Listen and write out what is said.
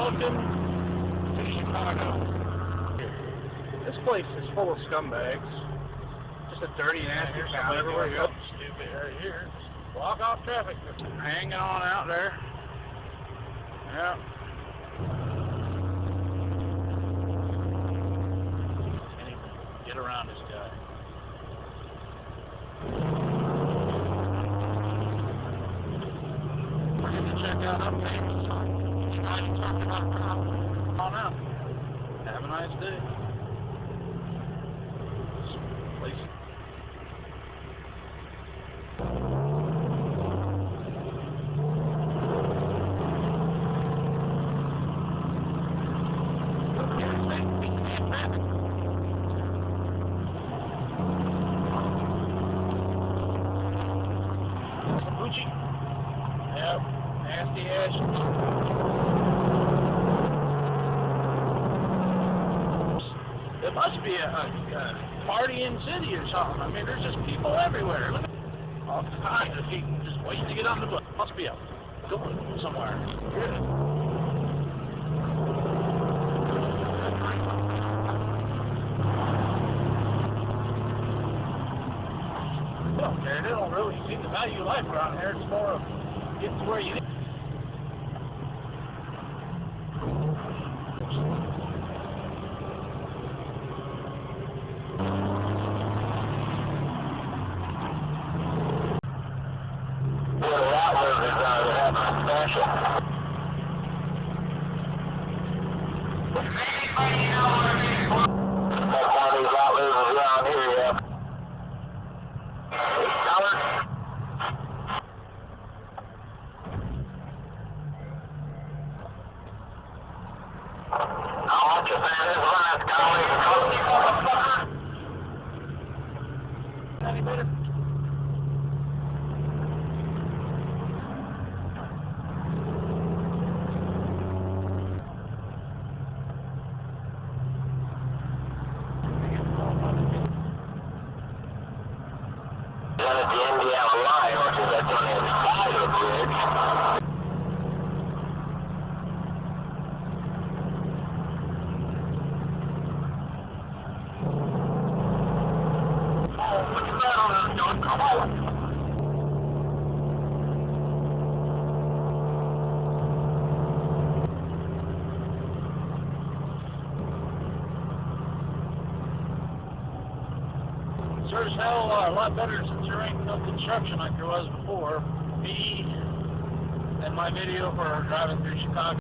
Welcome to Chicago. This place is full of scumbags. Just a dirty, nasty town everywhere you go. Stupid right here. Block off traffic. Hanging on out there. Yeah. Anyway, get around this guy. We're going to check out updates. Come on out. Have a nice day. Place. Yep, nasty ass. It must be a party-in city or something. I mean, there's just people everywhere. Look at all kinds of people just waiting to get on the bus. Must be going somewhere. They don't really see the value of life around here. It's more of getting to where you need. How much of that is left, golly? Any better? One at the Indiana line, which is that's on the other side of the bridge. Sure as hell a lot better since there ain't no construction like there was before. Me and my video for driving through Chicago.